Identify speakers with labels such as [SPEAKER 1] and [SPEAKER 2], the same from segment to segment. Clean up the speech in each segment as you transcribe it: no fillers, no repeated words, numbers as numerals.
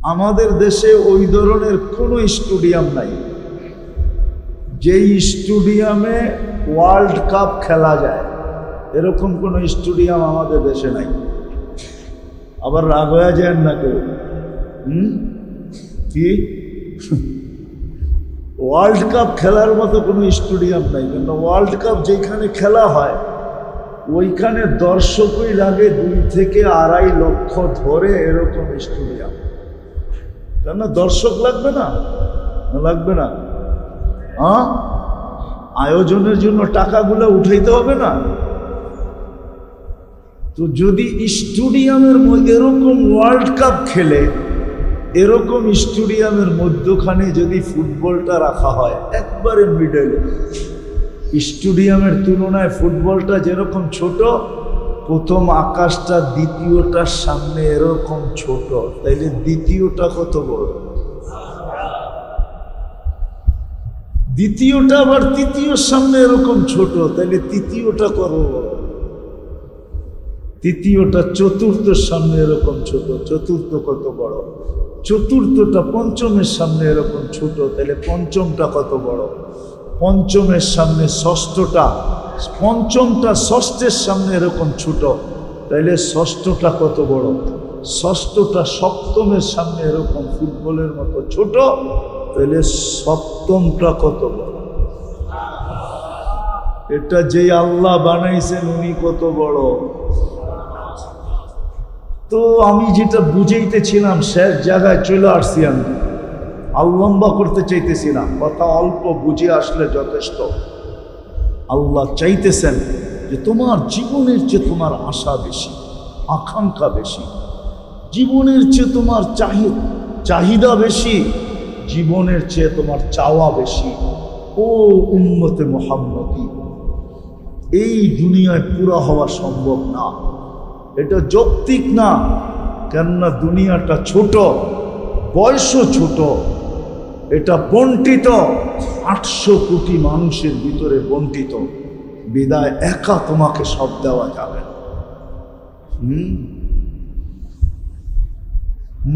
[SPEAKER 1] আমাদের দেশে ওই ধরনের কোনো স্টেডিয়াম নাই যেই স্টেডিয়ামে ওয়ার্ল্ড কাপ খেলা যায়, এরকম কোনো স্টেডিয়াম আমাদের দেশে নাই। আবার রাগ হয়ে যায় না কেউ, কি ওয়ার্ল্ড কাপ খেলার মতো কোনো স্টেডিয়াম নাই। কেন ওয়ার্ল্ড কাপ যেখানে খেলা হয় ওইখানে দর্শকই লাগে 2 থেকে 2.5 লক্ষ ধরে, এরকম স্টেডিয়াম। কেন দর্শক লাগবে না? লাগবে না? আয়োজনের জন্য টাকাগুলো উঠাইতে হবে না? তো যদি স্টেডিয়ামের মধ্যে এরকম ওয়ার্ল্ড কাপ খেলে, এরকম স্টেডিয়ামের মধ্যখানে যদি ফুটবলটা রাখা হয় একবারে মিডলে, স্টেডিয়ামের তুলনায় ফুটবলটা যেরকম ছোট, প্রথম আকাশটা দ্বিতীয়টার সামনে এরকম ছোট, তাইলে দ্বিতীয়টা কত বড়? দ্বিতীয়টা আবার তৃতীয়র সামনে এরকম ছোট, তাইলে তৃতীয়টা কত বড়? তৃতীয়টা চতুর্থের সামনে এরকম ছোট, চতুর্থ কত বড়? চতুর্থটা পঞ্চমের সামনে এরকম ছোট, তাহলে পঞ্চমটা কত বড়? পঞ্চমের সামনে ষষ্ঠটা, পঞ্চমটা ষষ্ঠের সামনে এরকম ছোট, তাইলে ষষ্ঠটা কত বড়? ষষ্ঠটা সপ্তমের সামনে এরকম ফুটবলের মতো ছোট, তাহলে সপ্তমটা কত বড়? এটা যে আল্লাহ বানাইছেন উনি কত বড়। তো আমি যেটা বুঝাইতেছিলাম শেষ জায়গায় চলে আসছি, আমি লম্বা করতে চাইতেছি না, কথা অল্প বুঝে আসলে যথেষ্ট। আল্লাহ চাইতেছেন যে তোমার জীবনের চেয়ে তোমার আশা বেশি, আকাঙ্ক্ষা বেশি, জীবনের চেয়ে তোমার চাহিদা বেশি, জীবনের চেয়ে তোমার চাওয়া বেশি। ও উম্মতে মুহাম্মদী, এই দুনিয়ায় পুরা হওয়া সম্ভব না, এটা যৌক্তিক না। কেননা দুনিয়াটা ছোট, বয়সও ছোট, এটা বন্টিত 800 কোটি মানুষের ভিতরে বন্টিত, বিদায় একা তোমাকে সব দেওয়া যাবে না।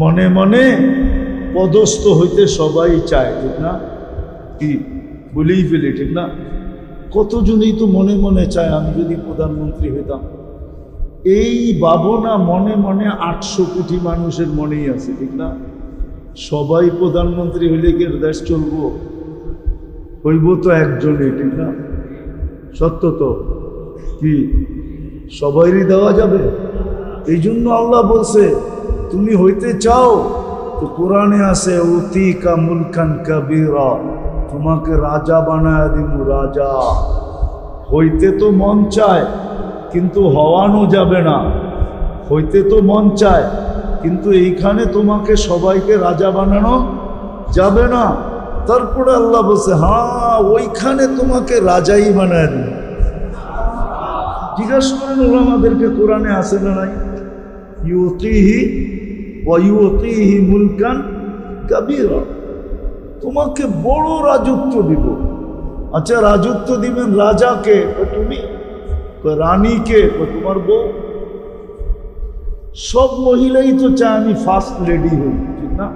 [SPEAKER 1] মনে মনে পদস্থ হইতে সবাই চায়, ঠিক না? কি বলেই ফেলি, ঠিক না? কতজনই তো মনে মনে চায় আমি যদি প্রধানমন্ত্রী হইতাম। এই ভাবনা মনে মনে 800 কোটি মানুষের মনেই আছে, ঠিক না? সবাই প্রধানমন্ত্রী হইলে কি দেশ চলবো? হইব তো একজনই, ঠিক না? সত্য তো, কি সবাইরই দেওয়া যাবে? এই জন্য আল্লাহ বলছে তুমি হইতে চাও তো কোরআনে আছে উতিকা মুলকান কাবীরা, তোমাকে রাজা বানায় দিব। রাজা হইতে তো মন চায় কিন্তু হওয়ানো যাবে না, হইতে তো মন চায় কিন্তু এইখানে তোমাকে সবাইকে রাজা বানানো যাবে না। তারপরে আল্লাহ বলছে হ্যাঁ ওইখানে তোমাকে রাজাই বানায় দিন। জিজ্ঞাসা করেন ওলামাদেরকে, কোরআনে আছে না নাই? ইউতিহি ওয়া ইউতিহি মুলকান কাবীরা, তোমাকে বড় রাজত্ব দিব। আচ্ছা রাজত্ব দিবেন রাজাকে? তুমি রানীকে, তোমার বউ। সব মহিলাই তো চায় আমি ফার্স্ট লেডি হই, ঠিক না?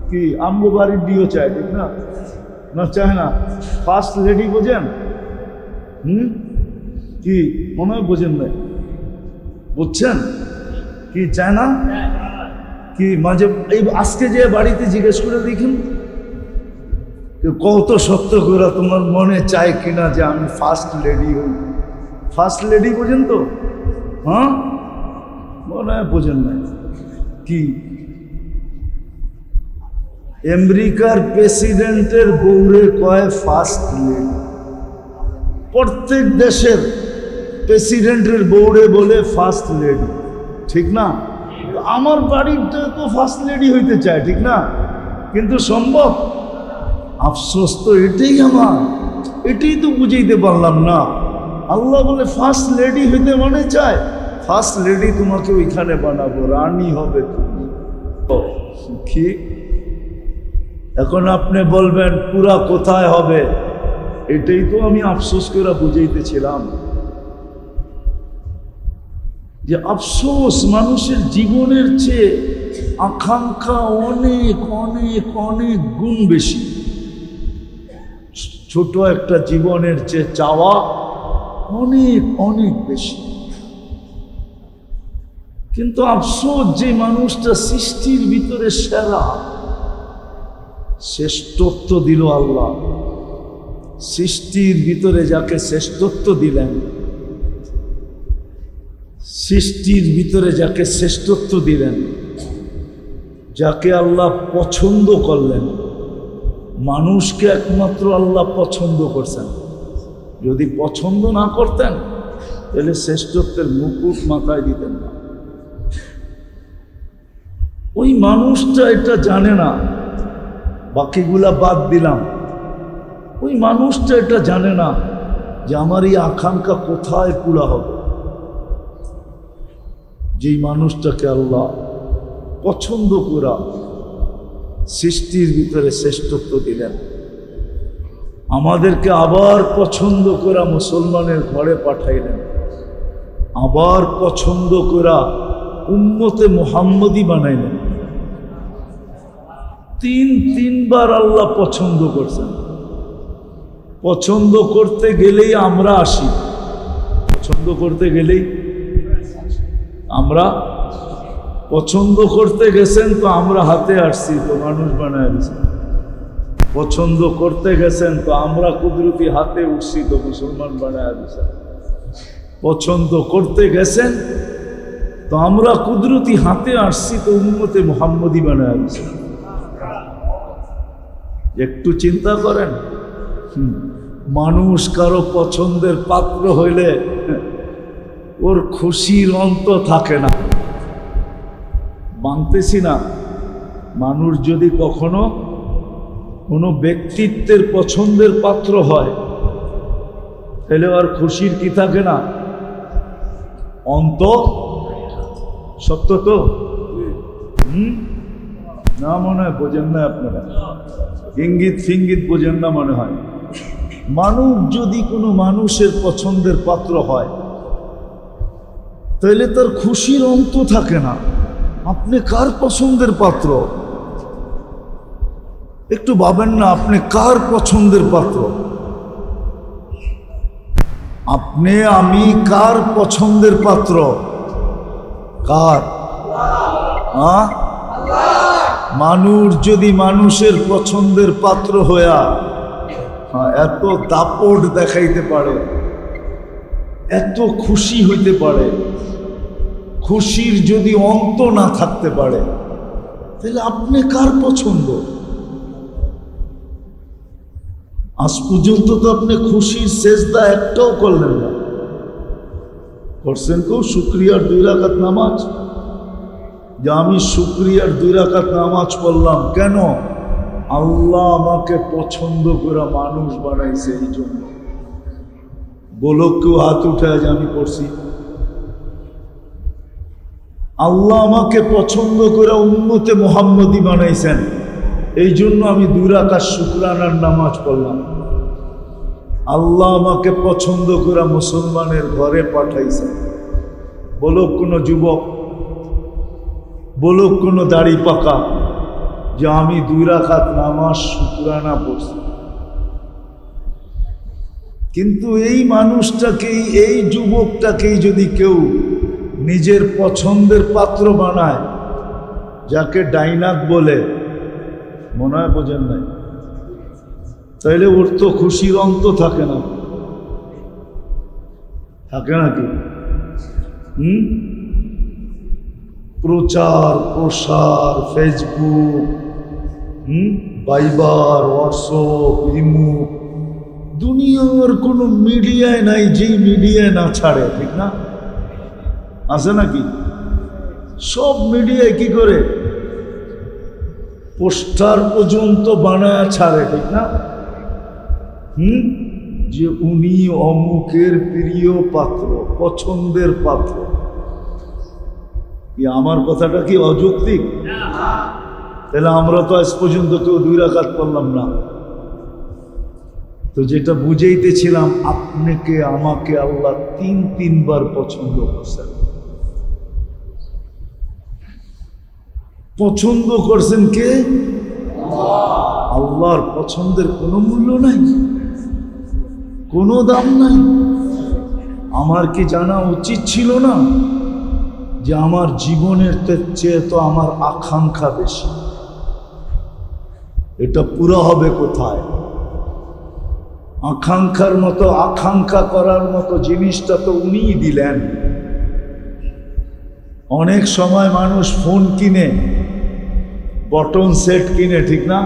[SPEAKER 1] কি আমগো বাড়ির দিও চায়, ঠিক না? না চায় না? ফার্স্ট লেডি বোঝেন? কি মনে হয় বোঝেন নাই? বুঝছেন কি চায় না? কি মাঝে এই আজকে যে বাড়িতে জিজ্ঞেস করে দেখুন কত সত্য করে তোমার মনে চায় কিনা যে আমি ফার্স্ট লেডি হই। ফার্স্ট লেডি বোঝেন তো? হ্যাঁ মনে হয় বোঝেন নাই। কি আমেরিকার প্রেসিডেন্টের বউরে কয় ফার্স্ট লেডি, প্রত্যেক দেশের প্রেসিডেন্টের বউরে বলে ফার্স্ট লেডি, ঠিক না? আমার বাড়িতে তো ফার্স্ট লেডি হইতে চায়, ঠিক না? কিন্তু সম্ভব? আফসোস তো এটাই আমার, এটাই তো বুঝাইতে পারলাম না। আল্লাহ বলে ফার্স্ট লেডি হইতে মনে চায়, ফার্স্ট লেডি তোমাকে ওইখানে বানাবো, রানী হবে তুমি। কি এখন আপনি বলবেন পুরা কোথায় হবে? এটাই তো আমি আফসোস করে বুঝাইতেছিলাম যে আফসোস মানুষের জীবনের চেয়ে আকাঙ্ক্ষা অনেক অনেক অনেক গুণ বেশি। ছোট একটা জীবনের চেয়ে চাওয়া অনেক অনেক বেশি। কিন্তু আফসোস, যে মানুষটা সৃষ্টির ভিতরে সেরা, শ্রেষ্ঠত্ব দিল আল্লাহ, সৃষ্টির ভিতরে যাকে শ্রেষ্ঠত্ব দিলেন, সৃষ্টির ভিতরে যাকে শ্রেষ্ঠত্ব দিলেন, যাকে আল্লাহ পছন্দ করলেন, মানুষকে একমাত্র আল্লাহ পছন্দ করছেন। যদি পছন্দ না করতেন তাহলে শ্রেষ্ঠত্বের মুকুট মাথায় দিতেন না। ওই মানুষটা এটা জানে না, বাকিগুলা বাদ দিলাম। ওই মানুষটা এটা জানে না যে আমার এই আকাঙ্ক্ষা কোথায় পুরা হবে। যেই মানুষটাকে আল্লাহ পছন্দ করা সৃষ্টির ভিতরে শ্রেষ্ঠত্ব দিলেন, আমাদেরকে আবার পছন্দ করা মুসলমানের ঘরে পাঠাইলেন, আবার পছন্দ করা উম্মতে মুহাম্মদী বানাইলেন। তিনবার আল্লাহ পছন্দ করছেন। পছন্দ করতে গেলেই আমরা আসি, পছন্দ করতে গেলেই আমরা, পছন্দ করতে গেছেন তো আমরা হাতে আসছি, তো মানুষ বানায় দিয়েছি। পছন্দ করতে গেছেন তো আমরা কুদরতি হাতে উঠছি, তো মুসলমান বানায় দিয়েছেন। পছন্দ করতে গেছেন তো আমরা কুদরতি হাতে আসছি, তো উম্মতে মুহাম্মদী বানায় দিয়েছেন। একটু চিন্তা করেন, মানুষ কারো পছন্দের পাত্র হইলে ওর খুশির অন্ত থাকে না। মানতেছি না, মানুষ যদি কখনো কোনো ব্যক্তিত্বের পছন্দের পাত্র হয় তাহলে আর খুশির কি থাকে না, অন্ত। সত্য তো? না মনে হয় বোঝেন না আপনারা, ইঙ্গিত ফিঙ্গিত বোঝেন না মনে হয়। মানুষ যদি কোনো মানুষের পছন্দের পাত্র হয় তাহলে তার খুশির অন্ত থাকে না। আপনি কার পছন্দের পাত্র? একটু ভাবেন না, আপনি কার পছন্দের পাত্র? আপনি আমি কার পছন্দের পাত্র? কার? মানুষ যদি মানুষের পছন্দের পাত্র হইয়া এত দাপট দেখাইতে পারে, এত খুশি হইতে পারে, খুশির যদি অন্ত না থাকতে পারে, তাহলে আপনি কার পছন্দ? আজ পর্যন্ত তো আপনি খুশির সেজদা একটাও করলেন না। করছেন কেউ শুকরিয়ার 2 রাকাত নামাজ? যে আমি শুকরিয়ার 2 রাকাত নামাজ পড়লাম, কেন? আল্লাহ আমাকে পছন্দ করে মানুষ বানাইছে, এই জন্য। বলো কেউ হাত উঠায় যে আমি করছি? আল্লাহ আমাকে পছন্দ করে উম্মতে মুহাম্মদী বানাইছেন, এই জন্য আমি 2 রাকাত শুকরানার নামাজ পড়লাম। আল্লাহ আমাকে পছন্দ করে মুসলমানের ঘরে পাঠাইছেন। বলো কোনো যুবক, বলো কোনো দাড়ি পাকা যে আমি 2 রাকাত নামাজ শুকরানা পড়ছি। কিন্তু এই মানুষটাকেই, এই যুবকটাকেই যদি কেউ নিজের পছন্দের পাত্র বানায়, যাকে ডাইনাক বলে, মনে হয় বোঝেন নাই, তাইলে ওর তো খুশির অন্ত থাকে না। থাকে নাকি? প্রচার প্রসার, ফেসবুক, ভাইবার, হোয়াটসঅ্যাপ, ইমো, দুনিয়ার কোনো মিডিয়ায় নাই যেই মিডিয়ায় না ছাড়ে, ঠিক না? আছে নাকি? সব মিডিয়ায় কি করে পোস্টার পর্যন্ত বানায় ছাড়ে, ঠিক না? যে উনি অমুকের প্রিয় পাত্র, পছন্দের পাত্র। আমার কথাটা কি অযৌক্তিক? তাহলে আমরা তো আজ পর্যন্ত কেউ 2 রাকাত পড়লাম না। তো যেটা বুঝাইতেছিলাম, আপনাকে আমাকে আল্লাহ 3বার পছন্দ করছেন। পছন্দ করছেন কে? আল্লাহর পছন্দের কোনো মূল্য নাই, কোনো দাম নাই। আমার কি জানা উচিত ছিল না যে আমার জীবনের চেয়ে তো আমার আকাঙ্ক্ষা বেশি? এটা পুরো হবে কোথায়? আকাঙ্ক্ষার মতো, আকাঙ্ক্ষা করার মতো জিনিসটা তো উনিই দিলেন। অনেক সময় মানুষ ফোন কিনে, বটন সেট কিনে, ঠিক না?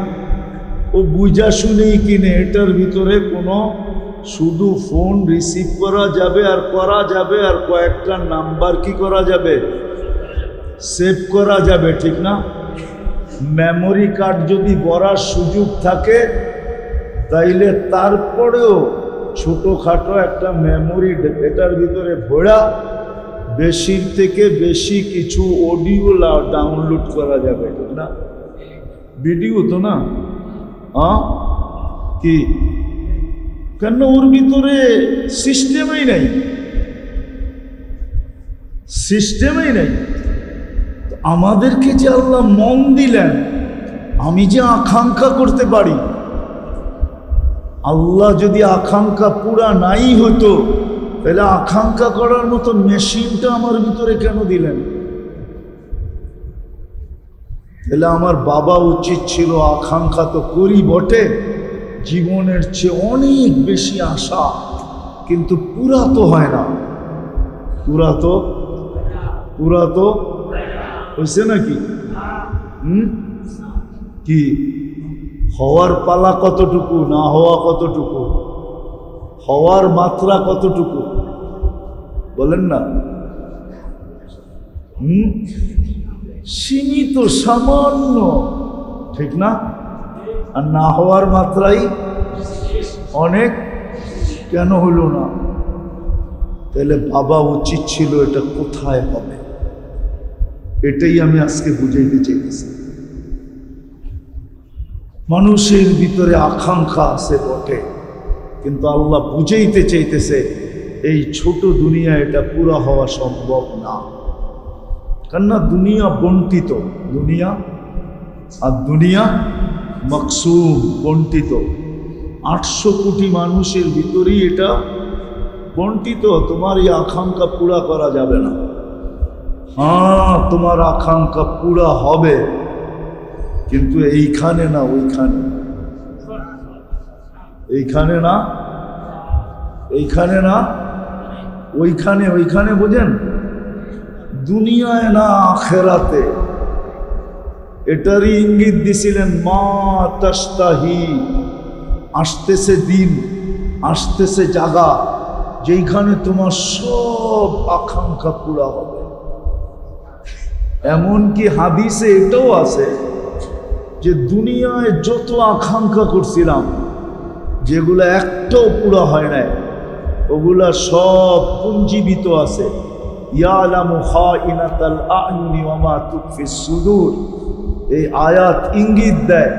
[SPEAKER 1] ও বুঝা শুনেই কিনে। এটার ভিতরে কোনো শুধু ফোন রিসিভ করা যাবে আর করা যাবে, আর কয়েকটা নাম্বার কি করা যাবে, সেভ করা যাবে, ঠিক না? মেমোরি কার্ড যদি ভরার সুযোগ থাকে তাইলে তারপরেও ছোটোখাটো একটা মেমোরি এটার ভিতরে ভরা বেশির থেকে বেশি কিছু অডিও ডাউনলোড করা যাবে, ঠিক না? ভিডিও তো না, কি? কেন? ওর ভিতরে সিস্টেমই নাই, সিস্টেমই নাই। আমাদেরকে যে আল্লাহ মন দিলেন, আমি যে আকাঙ্ক্ষা করতে পারি। আল্লাহ যদি আকাঙ্ক্ষা পুরা নাই হতো তাহলে আকাঙ্ক্ষা করার মতো মেশিনটা আমার ভিতরে কেন দিলেন? তাহলে আমার বাবা উচিত ছিল, আকাঙ্ক্ষা তো করি বটে, জীবনের চেয়ে অনেক বেশি আশা, কিন্তু পুরা তো হয় না। পুরা তো হয়েছে নাকি? কি হওয়ার পালা কতটুকু, না হওয়া কতটুকু, হওয়ার মাত্রা কতটুকু বলেন না? সীমিত, সামান্য, ঠিক না? আর না হওয়ার মাত্রাই অনেক। কেন হলো না? তাহলে বাবা উচিত ছিল এটা কোথায় হবে, এটাই আমি আজকে বুঝাইতে চাইতেছি। মানুষের ভিতরে আকাঙ্ক্ষা আছে বটে, কিন্তু আল্লাহ বুঝাইতে চাইতেছে এই ছোট দুনিয়া এটা পুরা হওয়া সম্ভব না। কেননা দুনিয়া বন্টিত, দুনিয়া আর দুনিয়া মকসুম, বন্টিত। 800 কোটি মানুষের ভিতরেই এটা বন্টিত। তোমার এই আকাঙ্ক্ষা পুরা করা যাবে না। হ্যাঁ, তোমার আকাঙ্ক্ষা পুরা হবে, কিন্তু এইখানে না, ওইখানে। এইখানে না, এইখানে না, ওইখানে। ওইখানে বোঝেন? দুনিয়ায় না, আখেরাতে। এটারই ইঙ্গিত দিছিলেন মা তাস্তাহি। আসতেছে দিন, আসতেছে জায়গা যেইখানে তোমার সব আকাঙ্ক্ষা পুরা হবে। এমনকি হাদিসে এটাও আছে যে দুনিয়ায় যত আকাঙ্ক্ষা করছিলাম, যেগুলো একটাও পুরা হয় নাই, ওগুলা সব পুঞ্জীবিত আছে। ইয়ালামু খাইনাতাল আ'য়ুনি ওয়া মা তুখফিস সুদূর। এই আয়াত ইঙ্গিত দেয়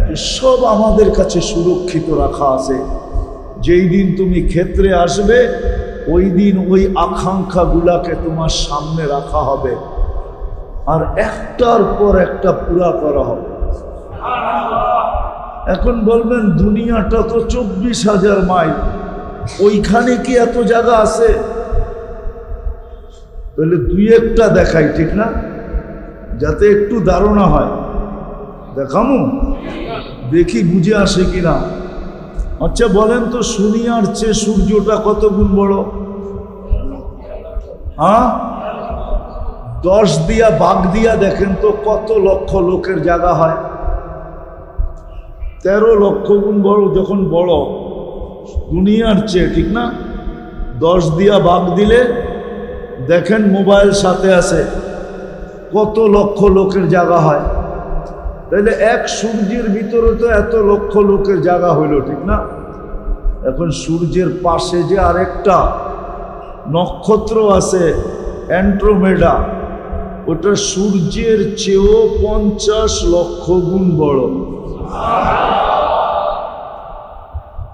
[SPEAKER 1] যে সব আমাদের কাছে সুরক্ষিত রাখা আছে। যেই দিন তুমি ক্ষেত্রে আসবে, ওই দিন ওই আকাঙ্ক্ষাগুলাকে তোমার সামনে রাখা হবে, আর একটার পর একটা পুরা করা হবে। এখন বলবেন দুনিয়াটা তো 24,000 মাইল, ওইখানে কি এত জায়গা আছে? তাহলে দুই একটা দেখাই, ঠিক না? যাতে একটু ধারণা হয়। দেখামু, দেখি বুঝে আসে কিনা। আচ্ছা বলেন তো, দুনিয়ার চেয়ে সূর্যটা কত গুণ বড়? 10 দিয়া ভাগ দিয়া দেখেন তো কত লক্ষ লোকের জায়গা হয়। 13 লক্ষ গুণ বড়। যখন বড় দুনিয়ার চেয়ে, ঠিক না? 10 দিয়া ভাগ দিলে দেখেন মোবাইল সাথে আছে, কত লক্ষ লোকের জায়গা হয়। তাহলে এক সূর্যের ভিতরে তো এত লক্ষ লোকের জায়গা হইল, ঠিক না? এখন সূর্যের পাশে যে আরেকটা নক্ষত্র আছে অ্যান্ড্রোমেডা, ওটা সূর্যের চেয়েও 50 লক্ষ গুণ বড়।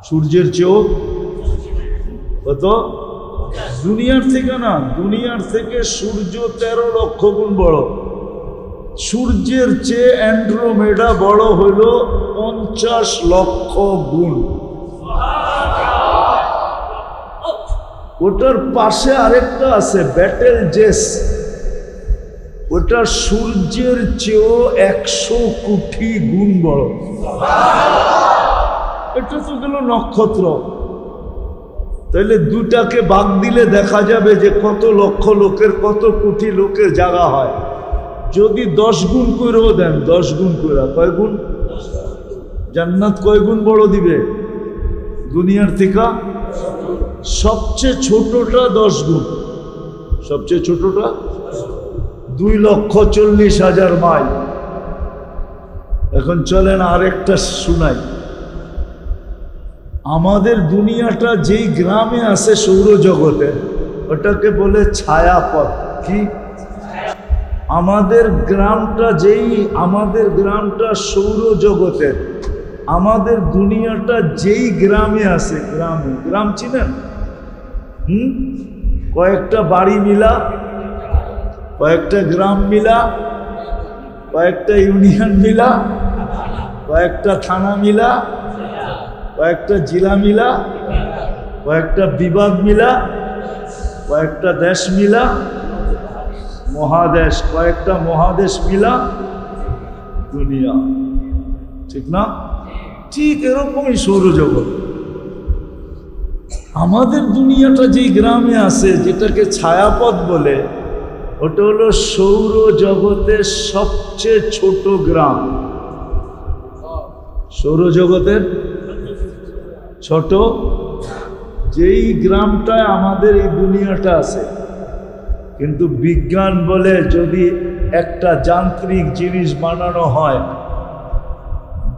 [SPEAKER 1] সূর্যের চেয়েও কত? দুনিয়ার থেকে না, দুনিয়ার থেকে সূর্য 13 লক্ষ গুণ বড়। সূর্যের চেয়ে অ্যান্ড্রোমেডা বড় হইল 50 লক্ষ গুণ। ওটার পাশে আরেকটা আছে ব্যাটেল জেস, ওটা সূর্যের চেয়েও 100 কোটি গুণ বড়। এটা তো গেল নক্ষত্র। তাহলে দুটাকে ভাগ দিলে দেখা যাবে যে কত লক্ষ লোকের, কত কোটি লোকের জায়গা হয়। যদি 10 গুণ করেও দেন, 10 গুণ করে, কয় গুণ? জান্নাত কয় গুণ বড় দিবে দুনিয়ার থেকে? সবচেয়ে ছোটটা 10 গুণ, সবচেয়ে ছোটটা 2,40,000 মাইল। এখন চলেন আরেকটা শুনাই। আমাদের দুনিয়াটা যেই গ্রামে আছে সৌরজগতে, ওটাকে বলে ছায়াপথ। কি? আমাদের গ্রামটা সৌরজগতের, আমাদের দুনিয়াটা যেই গ্রামে আছে, গ্রাম চিনেন? কয়েকটা বাড়ি মিলা, কয়েকটা গ্রাম মিলা, কয়েকটা ইউনিয়ন মিলা, কয়েকটা থানা মিলা, কয়েকটা জেলা মিলা, কয়েকটা বিভাগ মিলা, কয়েকটা দেশ মিলা, মহাদেশ, কয়েকটা মহাদেশ মিলা দুনিয়া। ঠিক না? ঠিক এরকমই সৌরজগৎ। আমাদের দুনিয়াটা যেই গ্রামে আছে, যেটাকে ছায়াপথ বলে, ওটা হলো সৌরজগতের সবচেয়ে ছোট গ্রাম। সৌরজগতের ছোট যেই গ্রামটায় আমাদের এই দুনিয়াটা আছে। কিন্তু বিজ্ঞান বলে যদি একটা যান্ত্রিক জিনিস বানানো হয়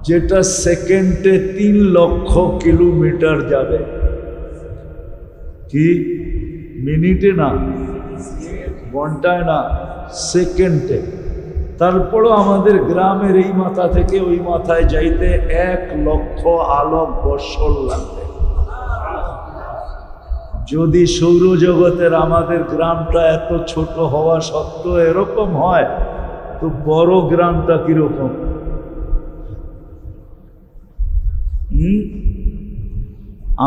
[SPEAKER 1] যেটা সেকেন্ডে 3 লক্ষ কিলোমিটার যাবে, কি মিনিটে না, ঘন্টায় না, সেকেন্ডে, তারপরও আমাদের গ্রামের এই মাথা থেকে ওই মাথায় যাইতে 1 লক্ষ আলোক বৎসর লাগবে। যদি সৌরজগতের আমাদের গ্রামটা এত ছোট হওয়া সত্ত্বেও এরকম হয়, তো বড় গ্রামটা কিরকম?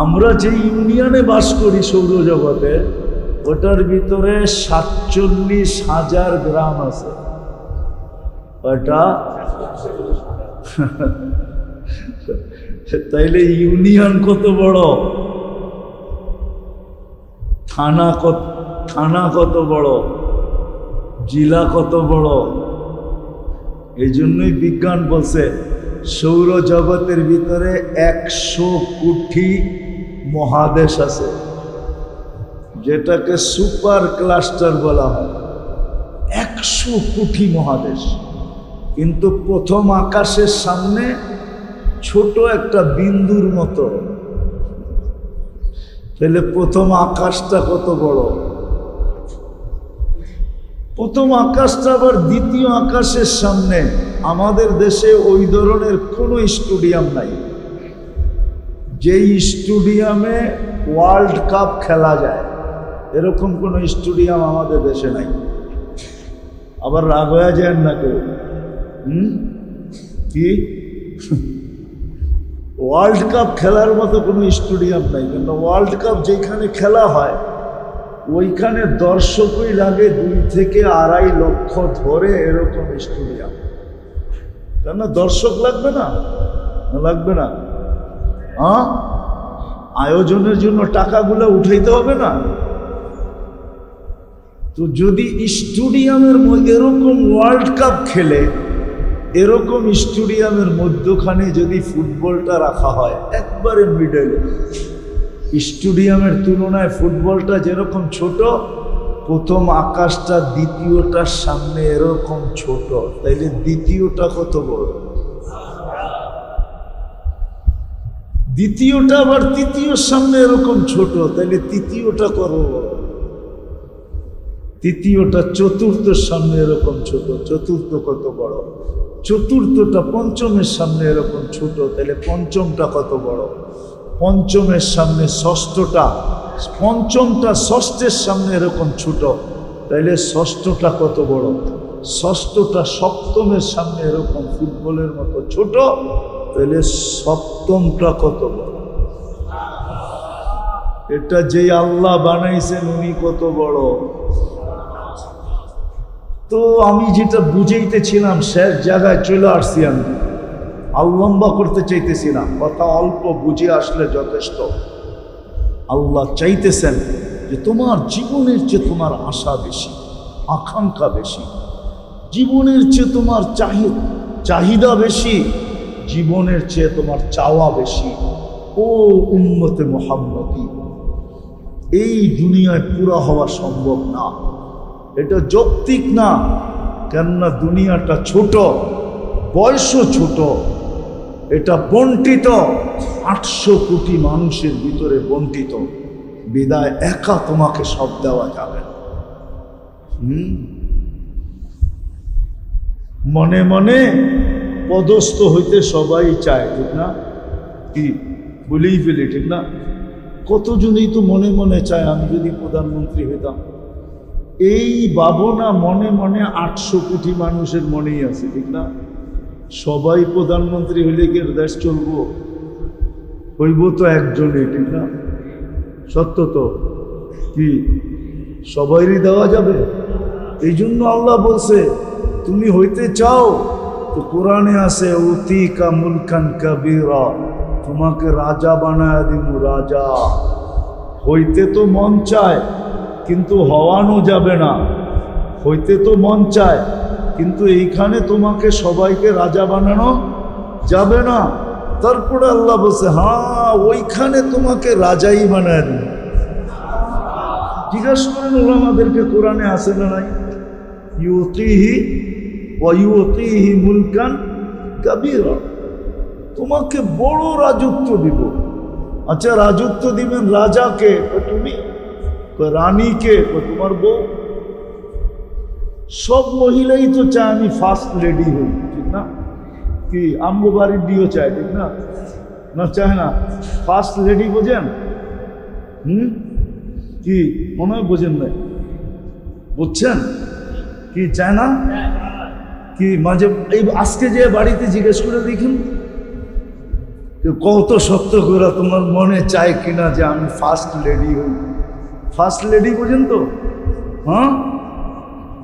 [SPEAKER 1] আমরা যে ইউনিয়নে বাস করি সৌরজগতে, ওটার ভিতরে 47,000 গ্রাম আছে। ওটা তাইলে ইউনিয়ন কত বড়, থানা কত বড়, জেলা কত বড়। এই জন্যই বিজ্ঞান বলছে সৌরজগতের ভিতরে 100 কোটি মহাদেশ আছে, যেটাকে সুপার ক্লাস্টার বলা হয়। 100 কোটি মহাদেশ। কিন্তু প্রথম আকাশের সামনে ছোট একটা বিন্দুর মতো। তাহলে প্রথম আকাশটা কত বড়? প্রথম আকাশটা আবার দ্বিতীয় আকাশের সামনে। আমাদের দেশে ওই ধরনের কোনো স্টেডিয়াম নাই যেই স্টেডিয়ামে ওয়ার্ল্ড কাপ খেলা যায়, এরকম কোনো স্টেডিয়াম আমাদের দেশে নাই। আবার রাগ হয়ে যায় না কেউ? কি ওয়ার্ল্ড কাপ খেলার মতো কোনো স্টেডিয়াম নাই? কিন্তু ওয়ার্ল্ড কাপ যেখানে খেলা হয় ওইখানে দর্শকই লাগে 2 থেকে 2.5 লক্ষ ধরে, এরকম স্টেডিয়াম। কেন দর্শক লাগবে না? লাগবে না? আয়োজনের জন্য টাকাগুলো উঠাইতে হবে না? তো যদি স্টেডিয়ামের এরকম ওয়ার্ল্ড কাপ খেলে, এরকম স্টেডিয়ামের মধ্যখানে যদি ফুটবলটা রাখা হয় একবারে মিডলে, স্টেডিয়ামের তুলনায় ফুটবলটা যেরকম ছোট, প্রথম আকাশটা দ্বিতীয়টার সামনে এরকম ছোট, তাইলে দ্বিতীয়টা কত বড়? দ্বিতীয়টা আবার তৃতীয়র সামনে এরকম ছোট, তাইলে তৃতীয়টা কত বড়? তৃতীয়টা চতুর্থর সামনে এরকম ছোট, চতুর্থ কত বড়? চতুর্থটা পঞ্চমের সামনে এরকম ছোট, তাহলে পঞ্চমটা কত বড়? পঞ্চমের সামনে ষষ্ঠটা, পঞ্চমটা ষষ্ঠের সামনে এরকম ছোট, তাইলে ষষ্ঠটা কত বড়? ষষ্ঠটা সপ্তমের সামনে এরকম ফুটবলের মতো ছোট, তাহলে সপ্তমটা কত বড়? এটা যে আল্লাহ বানাইছেন উনি কত বড়। তো আমি যেটা বুঝাইতেছিলাম শেষ জায়গায় চলে আসছি। আমি লম্বা করতে চাইতেছি না, কথা অল্প বুঝে আসলে যথেষ্ট। আল্লাহ চাইতেছেন যে তোমার জীবনের চেয়ে তোমার আশা বেশি, আকাঙ্ক্ষা বেশি, জীবনের চেয়ে তোমার চাহিদা বেশি, জীবনের চেয়ে তোমার চাওয়া বেশি। ও উম্মতে মুহাম্মদী, এই দুনিয়ায় পুরা হওয়া সম্ভব না, এটা যৌক্তিক না। কেননা দুনিয়াটা ছোট, বয়সও ছোট, এটা বন্টিত 800 কোটি মানুষের ভিতরে বন্টিত। বিদায় একা তোমাকে সব দেওয়া যাবে না। মনে মনে পদস্থ হইতে সবাই চায়, ঠিক না? কি বলেই ফেলে, ঠিক না? কতজনই তো মনে মনে চায় আমি যদি প্রধানমন্ত্রী হইতাম। এই ভাবনা মনে মনে 800 কোটি মানুষের মনেই আছে, ঠিক না? সবাই প্রধানমন্ত্রী হইলে কি দেশ চলবো? হইব তো একজনই, ঠিক না? সত্য তো। কি সবাইরই দেওয়া যাবে? এই জন্য আল্লাহ বলছে তুমি হইতে চাও তো কোরআনে আছে উতিকা মুলকান কাবীরা, তোমাকে রাজা বানায় দিমু। রাজা হইতে তো মন চায় কিন্তু হওয়ানো যাবে না। হইতে তো মন চায় কিন্তু এইখানে তোমাকে সবাইকে রাজা বানানো যাবে না। তারপরে আল্লাহ বলছে হ্যাঁ ওইখানে তোমাকে রাজাই বানায় দিন। জিজ্ঞাসা করেন ওলামাদেরকে, কোরআনে আছে না নাই? ইউতিহি ওয়া ইউতিহি মুলকান কাবীরা, তোমাকে বড় রাজত্ব দিব। আচ্ছা রাজত্ব দিবেন রাজাকে? তুমি। রানীকে? তোমার বউ। সব মহিলাই তো চায় আমি ফার্স্ট লেডি হই, ঠিক না? কি আমগো বাড়ির বিয়ে চায়, ঠিক না? না চায় না? ফার্স্ট লেডি বোঝেন? কি মনে হয় বোঝেন নাই? বুঝছেন কি চায় না? কি মাঝে এই আজকে যে বাড়িতে জিজ্ঞেস করে দেখুন কত সত্য করে তোমার মনে চায় কিনা যে আমি ফার্স্ট লেডি হই। ফার্স্ট লেডি বোঝেন তো? হ্যাঁ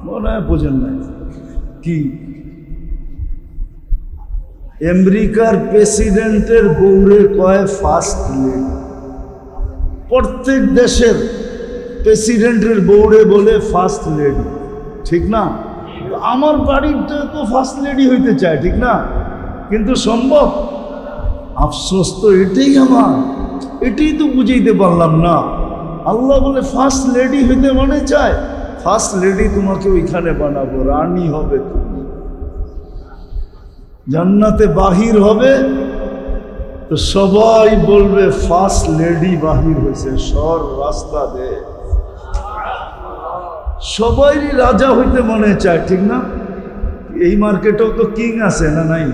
[SPEAKER 1] মনে হয় বোঝেন নাই। কি আমেরিকার প্রেসিডেন্টের বউরে কয় ফার্স্ট লেডি। প্রত্যেক দেশের প্রেসিডেন্টের বউরে বলে ফার্স্ট লেডি, ঠিক না? আমার বাড়িতে তো ফার্স্ট লেডি হইতে চায়, ঠিক না? কিন্তু সম্ভব? আফসোস তো এটাই আমার, এটাই তো বুঝাইতে পারলাম না। আল্লাহ বলে ফার্স্ট লেডি হইতে মনে চায়, ফার্স্ট লেডি তোমাকে ওইখানে বানাবো, রানী হবে তুমি। জান্নাতে বাহির হবে তো সবাই বলবে ফার্স্ট লেডি বাহির হয়েছে, সর রাস্তা দে। সবাইরই রাজা হইতে মনে চায়, ঠিক না? এই মার্কেটেও তো কিং আছে না নাই?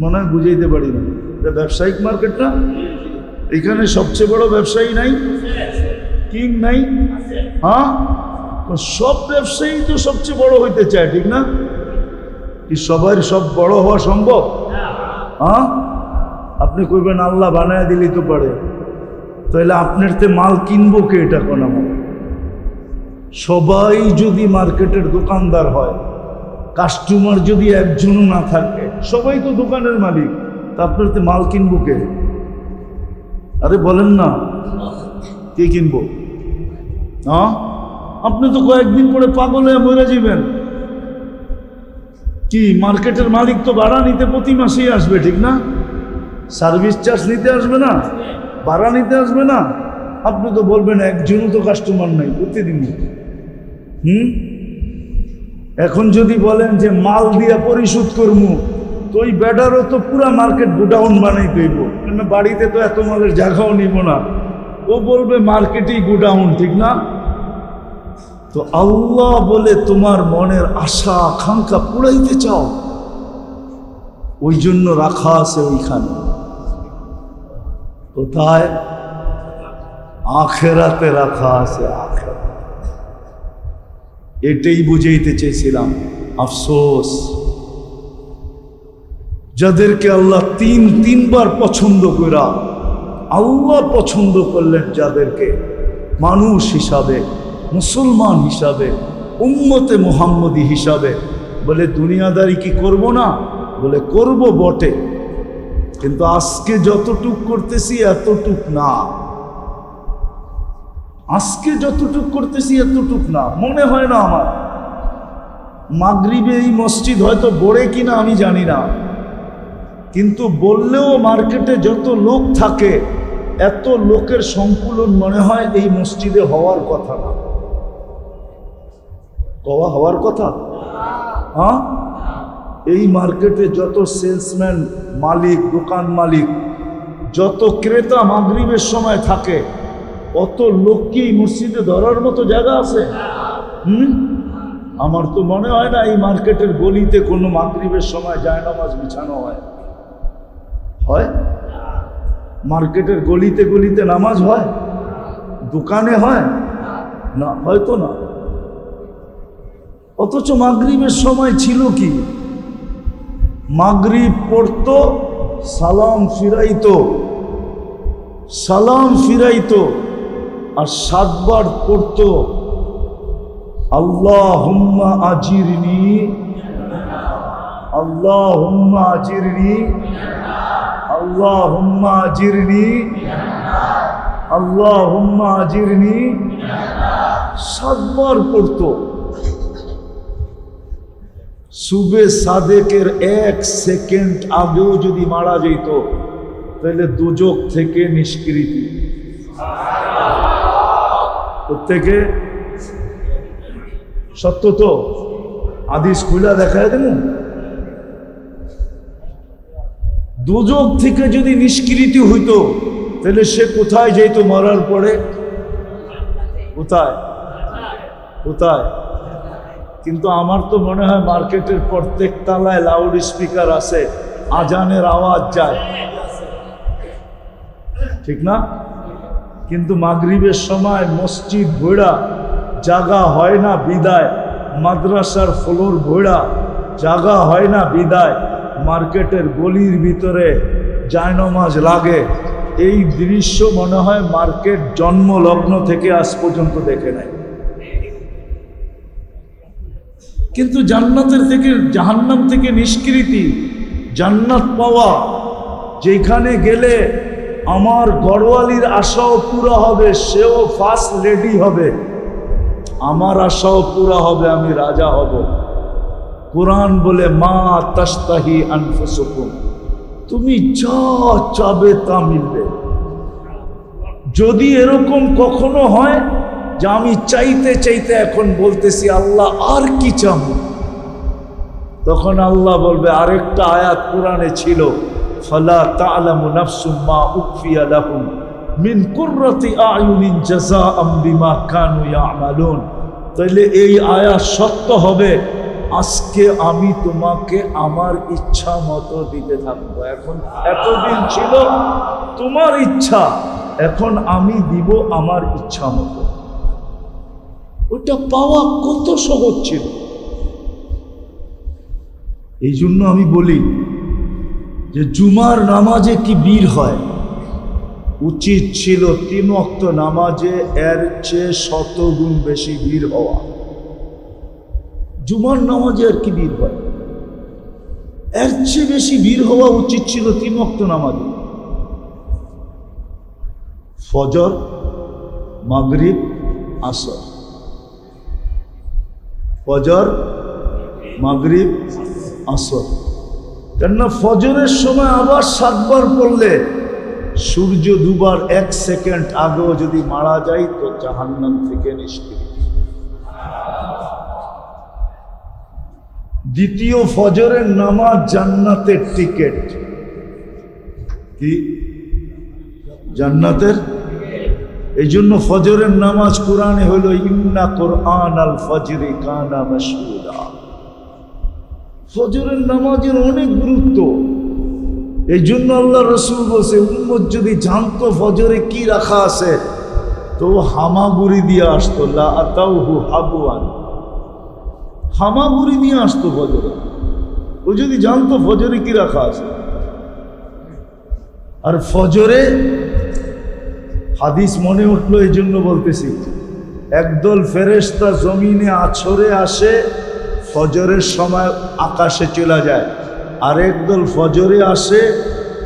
[SPEAKER 1] মনে হয় বুঝাইতে পারি না। এটা ব্যবসায়িক মার্কেট না? এখানে সবচেয়ে বড় ব্যবসায়ী নাই? কিং নাই? হ্যাঁ, সব ব্যবসায়ী তো সবচেয়ে বড় হইতে চায়, ঠিক না? কি সবার সব বড় হওয়া সম্ভব? হ্যাঁ, আপনি কইবেন আল্লাহ বানায় দিলেই তো পারে। তাহলে আপনার তে মাল কিনবো কে? এটা কোন আমার? সবাই যদি মার্কেটের দোকানদার হয়, কাস্টমার যদি একজনও না থাকে, সবাই তো দোকানের মালিক, তা আপনার তে মাল কিনবো কে? আরে বলেন না, কে কিনবো? হ্যাঁ, আপনি তো কয়েকদিন পরে পাগল হয়ে মরে যাবেন। কি মার্কেটের মালিক তো ভাড়া নিতে প্রতি মাসেই আসবে, ঠিক না? সার্ভিস চার্জ নিতে আসবে না? ভাড়া নিতে আসবে না? আপনি তো বলবেন একজনও তো কাস্টমার নাই প্রতিদিন। এখন যদি বলেন যে মাল দিয়া পরিশোধ করবো, তো ওই বেডারও তো পুরা মার্কেট গোডাউন বানাই দেব, কেন বাড়িতে তো এত মালের জায়গাও নিব না। ও বলবে মার্কেটেই গোডাউন, ঠিক না? তো আল্লাহ বলে তোমার মনের আশা আকাঙ্ক্ষা পুরাইতে চাও, ওই জন্য রাখা আছে ওইখানে। কোথায়? আখেরাতে রাখা আছে। আখেরাত এটাই বুঝাইতে চেয়েছিলাম। আফসোস, যাদেরকে আল্লাহ তিনবার পছন্দ করা, আল্লাহ পছন্দ করলেন যাদেরকে মানুষ হিসাবে, মুসলমান হিসাবে, উম্মতে মুহাম্মদী হিসাবে, বলে দুনিয়াদারি কি করব না? বলে করব বটে, কিন্তু আজকে যতটুক করতেছি এতটুক না। আজকে যতটুক করতেছি এতটুক না। মনে হয় না আমার মাগরিবে এই মসজিদ হয়তো বড়ে কিনা আমি জানি না, কিন্তু বললেও মার্কেটে যত লোক থাকে এত লোকের সংকুলন মনে হয় এই মসজিদে হওয়ার কথা না। কওয়া হওয়ার কথা? হ্যাঁ, এই মার্কেটে যত সেলসম্যান, মালিক, দোকান মালিক, যত ক্রেতা মাগরিবের সময় থাকে, অত লোক কি এই মসজিদে ধরার মতো জায়গা আছে? আমার তো মনে হয় না এই মার্কেটের গলিতে কোনো মাগরিবের সময় জায়নামাজ বিছানো হয়। হয়? মার্কেটের গলিতে গলিতে নামাজ হয়? দোকানে হয় না? হয়তো না। অথচ মাগরিবের সময় ছিল কি, মাগরিব পড়তো, সালাম ফিরাইতো, সালাম ফিরাইতো, আর 7 বার পড়তো আল্লাহুম্মা আজিরনি, আল্লাহুম্মা আজিরনি, আল্লাহুম্মা আজিরনি, আল্লাহুম্মা আজিরনি, 7 বার পড়তো। সুবে সাদেকের 1 সেকেন্ড আগেও যদি মারা যেত তাহলে দুজক থেকে নিষ্কৃতি। প্রত্যেকে সত্য তো? হাদিস খুলা দেখায় দেন। দুজক থেকে যদি নিষ্কৃতি হইতো তাহলে সে কোথায় যেত মরার পরে? কোথায়? কোথায়? কিন্তু আমার তো মনে হয় মার্কেটের প্রত্যেক তলায় লাউড স্পিকার আছে, আজানের আওয়াজ যায়, ঠিক না? কিন্তু মাগরিবের সময় মসজিদ ভোড়া, জাগা হয় না বিদায়, মাদ্রাসার ফ্লোর ভোড়া, জাগা হয় না বিদায়, মার্কেটের গলির ভিতরে জায়নামাজ লাগে। এই দৃশ্য মনে হয় মার্কেট জন্ম লগ্ন থেকে আজ পর্যন্ত দেখে নাই। কিন্তু জান্নাতের থেকে, জাহান্নাম থেকে নিষ্কৃতি, জান্নাত পাওয়া, যেখানে গেলে আমার ঘরওয়ালির আশাও পুরা হবে, সেও ফার্স্ট লেডি হবে, আমার আশাও পুরা হবে, আমি রাজা হব। কোরআন বলে মা তাস্তাহি আনফুসুকুম, তুমি যা চাবে তা মিলবে। যদি এরকম কখনো হয় যে আমি চাইতে চাইতে এখন বলতেছি আল্লাহ আর কি চাম, তখন আল্লাহ বলবে, আরেকটা আয়াত কোরআনে ছিল, ফালা তা'লামু নাফসুম মা উখফিয়া লাহুম মিন কুররাতি আয়ুনিন জাযাআম বিমা কানু ইয়ামালুন। তাহলে এই আয়াত সত্য হবে, আজকে আমি তোমাকে আমার ইচ্ছা মতো দিতে থাকবো। এখন এতদিন ছিল তোমার ইচ্ছা, এখন আমি দিব আমার ইচ্ছা মতো। ওটা পাওয়া কত সহজ ছিল। এই জন্য আমি বলি যে জুমার নামাজে কি ভিড় হয়, উচিত ছিল 3 ওয়াক্ত নামাজে এর চেয়ে 100 গুণ বেশি ভিড় হওয়া। জুমার নামাজে আর কি ভিড় হয়, এর চেয়ে বেশি ভিড় হওয়া উচিত ছিল 3 ওয়াক্ত নামাজে। ফজর, মাগরিব, আসর, ফজর, মাগরিব, আসর। কেননা ফজরের সময় আবার 7 বার পড়লে সূর্য 2 বার 1 সেকেন্ড আগেও যদি মারা যায় তো জাহান্নাম থেকে নিষ্কৃতি। দ্বিতীয় ফজরের নামাজ জান্নাতের টিকিট। কি জান্নাতের? এই জন্য ফজরের নামাজ কোরআনে হলো ইন্না কোরআন আল ফজরি কানা মাশহুদা। ফজরের নামাজের অনেক গুরুত্ব। এই জন্য আল্লাহ রসুল বলছে, উম্মত যদি জানতো ফজরে কি রাখা আছে তো হামাগুড়ি দিয়ে আসতো, লা আতাউহু হাবুয়ান, হামাগুড়ি নিয়ে আসতো ফজরে। ও যদি জানতো ফজরে কি রাখা আছে। আর ফজরে হাদিস মনে উঠলো, এই জন্য বলতেছি, একদল ফেরেশতা জমিনে আছরে আসে, ফজরের সময় আকাশে চলে যায়। আর একদল ফজরে আসে,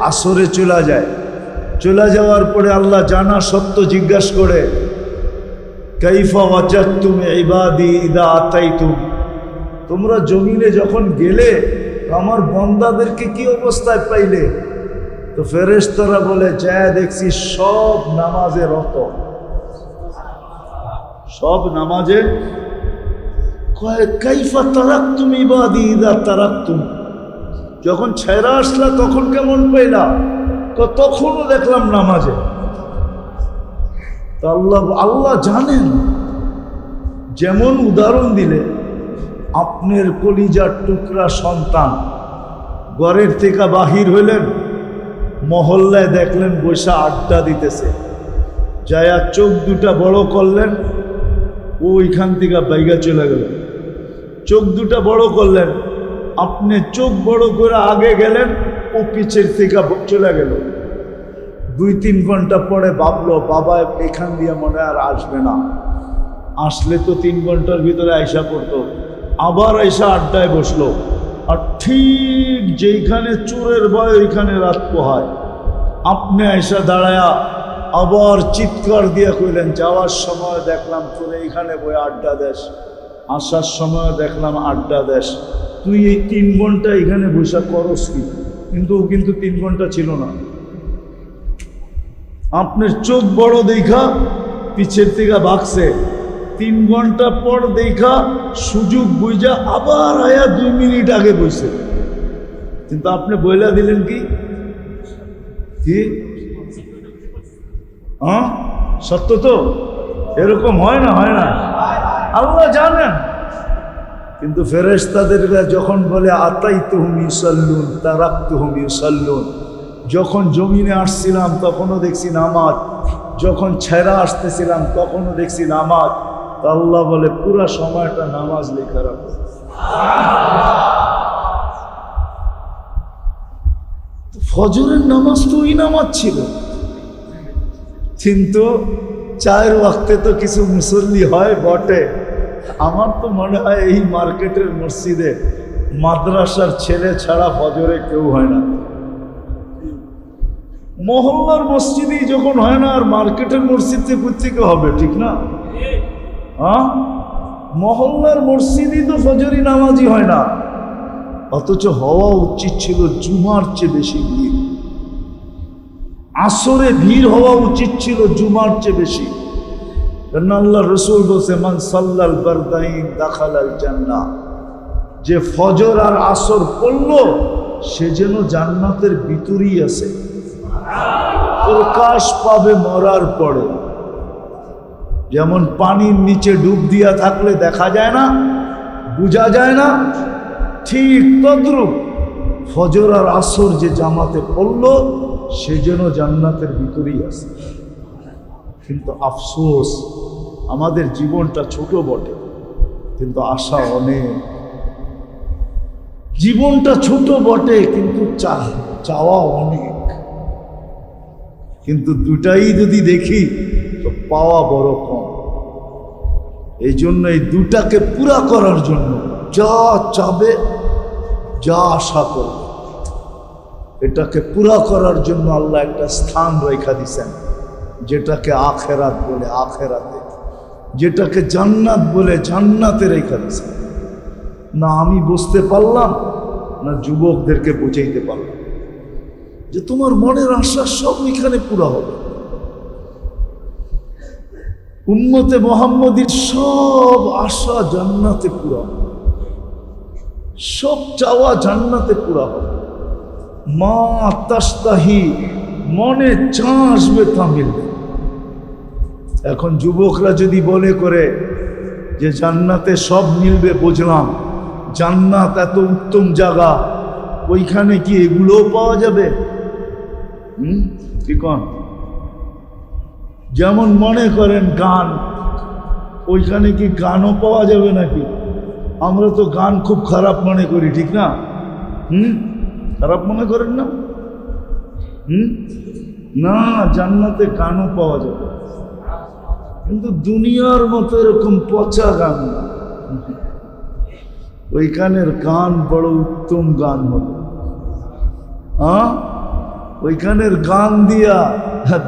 [SPEAKER 1] আসরে চলে যায়। চলে যাওয়ার পরে আল্লাহ জানা সত্য জিজ্ঞাসা করে, কাইফা ওয়াজাদতুম ইবাদি ইদা আতাইতুম, তোমরা জমিনে যখন গেলে আমার বান্দাদেরকে কি অবস্থায় পাইলে? তো ফেরেশতারা বলে, যায় দেখছি সব নামাজে রত, সব নামাজে। কাইফা তারাকতুম ইবাদি ইদা তারাকতুম, যখন ছেড়া আসলা তখন কেমন পাইলা? তখনও দেখলাম নামাজে। তো আল্লাহ জানেন। যেমন উদাহরণ দিলে, আপনার কলিজার টুকরা সন্তান ঘরের থেকে বাহির হইলেন, মহল্লায় দেখলেন বসে আড্ডা দিতেছে, যায়া চোখ দুটা বড় করলেন, ও ওইখান থেকে বাইগা চলে গেল। চোখ দুটা বড় করলেন, আপনি চোখ বড় করে আগে গেলেন, ও পিছের থেকে চলে গেল। 2-3 ঘন্টা পরে ভাবলো, বাবা এখান দিয়ে মনে আর আসবে না, আসলে তো 3 ঘন্টার ভিতরে আয়সা পড়তো। আবার আয়সা আড্ডায় বসলো, আর ঠিক যেইখানে চোরের ভয় ওইখানে রাত পোহায়। আপনি আয়সা দাঁড়ায়া আবার চিৎকার দিয়ে কইলেন, যাওয়ার সময় দেখলাম তোর এইখানে বই আড্ডা দেশ, আসার সময় দেখলাম আড্ডা দেশ, তুই এই 3 ঘন্টা এখানে বসা করস কি? কিন্তু ও কিন্তু 3 ঘন্টা ছিল না। আপনার চোখ বড় দেখা পিছের থেকে ভাগছে, 3 ঘন্টা পর দেখা সুযোগ বুঝা আবার আয়া 2 মিনিট আগে বসে। কিন্তু আপনি বইলা দিলেন কি? হ্যাঁ, সত্য তো? এরকম হয় না? হয় না? আল্লাহ জানেন। কিন্তু ফেরেশতাদের যখন বলে আতাইতুহুম ইউসাল্লুন তারাকতুহুম ইউসাল্লুন, যখন জমিনে আসছিলাম তখনও দেখছি নামাজ, যখন ছেড়া আসতেছিলাম তখনও দেখছি নামাজ। আল্লাহ বলে পুরা সময়টা নামাজ লেখা রাখো। ফজরের নামাজ তো ওই নামাজ ছিল, কিন্তু 4 ওয়াক্তে তো কিছু মুসল্লি হয় বটে। আমার তো মনে হয় এই মার্কেটের মসজিদে মাদ্রাসার ছেলে ছাড়া ফজরে কেউ হয় না। মহল্লার মসজিদই যখন হয় না, আর মার্কেটের মসজিদে কোত্থেকে হবে? ঠিক না? হ্যাঁ, মহল্লার মসজিদই তো ফজরি নামাজি হয় না। অথচ হওয়া উচিত ছিল জুমার চেয়ে বেশি ভিড়, আসরে ভিড় হওয়া উচিত ছিল জুমার চেয়ে বেশি। কারণ আল্লাহ রসুল বলছে, মান সাল্লাল বারদাইন দাখালাল জান্নাহ, যে ফজর আর আসর পড়ল সে যেন জান্নাতের ভিতরেই আছে, প্রকাশ পাবে মরার পরে। যেমন পানির নিচে ডুব দিয়া থাকলে দেখা যায় না, বোঝা যায় না, ঠিক তদ্রূপ ফজর আর আসর যে জামাতে পড়ল সে যেন জান্নাতের ভিতরেই আছে। কিন্তু আফসোস, আমাদের জীবনটা ছোট বটে, কিন্তু আশা অনেক। জীবনটা ছোট বটে, কিন্তু চাওয়া অনেক। কিন্তু দুটাই যদি দেখি তো পাওয়া বড় কম। এই জন্য এই দুটাকে পুরা করার জন্য যা চাবে, যা আশা করবে, এটাকে পুরা করার জন্য আল্লাহ একটা স্থান রেখা দিছেন, যেটাকে আখেরাত বলে আখেরাতে, যেটাকে জান্নাত বলে জান্নাতে রেখা দিছেন। না আমি বুঝতে পারলাম, না যুবকদেরকে বুঝাইতে পারলাম যে তোমার মনের আশা সব এখানে পুরা হবে। উম্মতে মুহাম্মদীর সব আশা জান্নাতে পুরা হবে, সব চাওয়া জান্নাতে পুরা হবে। মা তাস্তাহি, মনে যা আসবে তা মিলবে। এখন যুবকরা যদি বলে করে যে জান্নাতে সব মিলবে, বুঝলাম জান্নাত এত উত্তম জায়গা, ওইখানে কি এগুলোও পাওয়া যাবে? কি কন? যেমন মনে করেন গান, ওইখানে কি গানও পাওয়া যাবে নাকি? আমরা তো গান খুব খারাপ মনে করি, ঠিক না? খারাপ মনে করেন না? না, জান্নাতে গানও পাওয়া যাবে, কিন্তু দুনিয়ার মতো এরকম পচা গান না। ওইখানের গান বড় উত্তম গান হবে। ওইখানের গান দিয়া,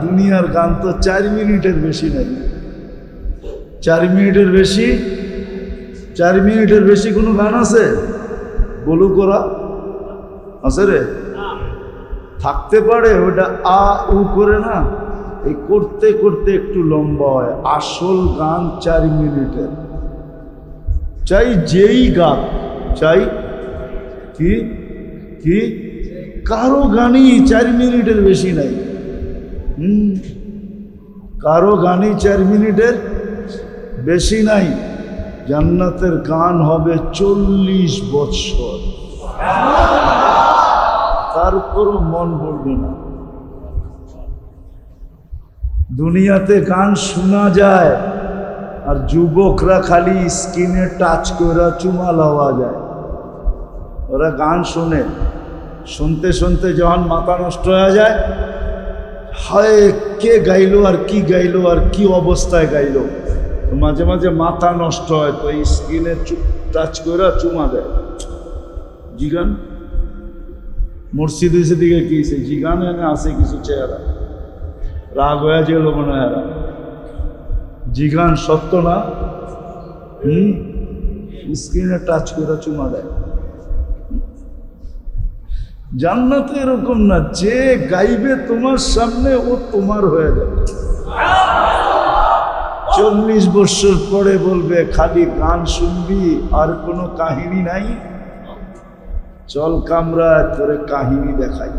[SPEAKER 1] দুনিয়ার গান তো 4 মিনিটের বেশি নাই। 4 মিনিটের বেশি কোনো গান আছে? বলু করা আছে রে? থাকতে পারে, ওটা আ উ করে না, এই করতে করতে একটু লম্বা হয়। আসল গান 4 মিনিটের, চাই যেই গান, চাই কি কি কারো গানই 4 মিনিটের বেশি নাই। কারো গানই 4 মিনিটের বেশি নাই। জান্নাতের গান হবে 40 বৎসর, তারপরও মন ভরবে না। দুনিয়াতে গান শোনা যায়, আর যুবকরা খালি স্কিনে টাচ করে চুমা লওয়া যায়। ওরা গান শোনে, শুনতে শুনতে যখন মাথা নষ্ট হয়ে যায়, হায় কে গাইলো আর কি গাইলো আর কি অবস্থায় গাইলো, মাঝে মাঝে মাথা নষ্ট হয়, তো এই স্কিনে টাচ করে চুমা দেয়। জিগান মসজিদ হয়েছে দিকে কি জিগান এনে আছে কিছু চেহারা, রাগ হয়ে গেল মনে হয়। জিগান সত্য না? স্ক্রিনে টাচ করে চুমা দেয়। জান্নাতে এরকম না, যে গাইবে তোমার সামনে ও তোমার হয়ে যাবে। 40 বছর পরে বলবে খালি গান শুনবি আর কোনো কাহিনী নাই, চল কামরা তোরে কাহিনী দেখাই।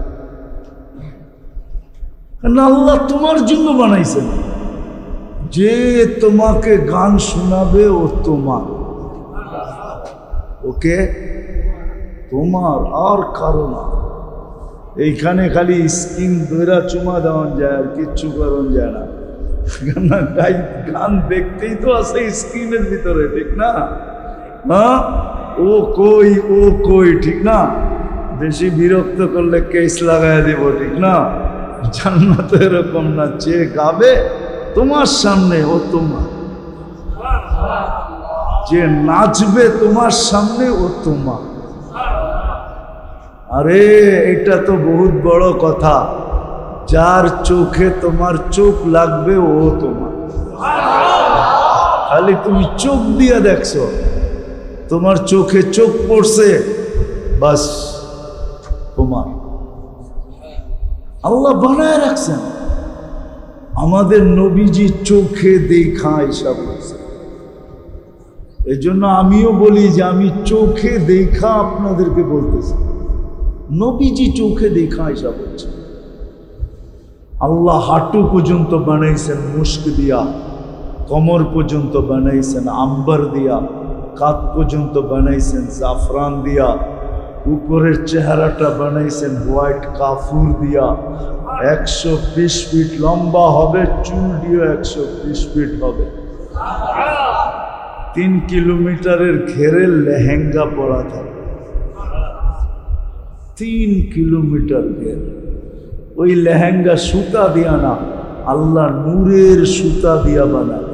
[SPEAKER 1] আল্লাহ তোমার জন্য বানাইছেন, যে তোমাকে গান শোনাবে ও তোমার, ওকে তোমার আর কারো না। এইখানে খালি স্কিন ধরা চুমা দেওয়ান যায়, আর কিচ্ছু করন যায় না। গান দেখতেই তো আছে স্ক্রিনের ভিতরে, ঠিক না? ও কই ঠিক না? বেশি বিরক্ত করলে কেস লাগাই দিব, ঠিক না? জান্নাত এরকম না, যে গাবে তোমার সামনে ও তোমার, যে নাচবে তোমার সামনে ও তোমার। আরে এটা তো বহুত বড় কথা, যার চোখে তোমার চোখ লাগবে ও তোমার। খালি তুমি চোখ দিয়ে দেখছো, তোমার চোখে চোখ পড়ছে, বাস তোমার। আল্লাহ বানায় রাখছেন, আমাদের নবীজি চোখে দেখা হিসাব করছে। এই জন্য আমিও বলি যে আমি চোখে দেখা আপনাদেরকে বলতেছি, নবীজি চোখে দেখা হিসাব হচ্ছে। আল্লাহ হাঁটু পর্যন্ত বানাইছেন মুস্ক দিয়া, কোমর পর্যন্ত বানাইছেন আম্বার দিয়া, কাঁধ পর্যন্ত বানাইছেন জাফরান দিয়া, উপরের চেহারাটা বানাইছেন হোয়াইট কাফুর দিয়া। 120 ফিট লম্বা হবে, চুল দিয়ে 120 ফিট হবে। 3 কিলোমিটারের ঘেরে লেহেঙ্গা পরা থাকে, 3 কিলোমিটার ঘের। ওই লেহেঙ্গা সুতা দিয়া না, আল্লাহ নূরের সুতা দিয়া বানায়।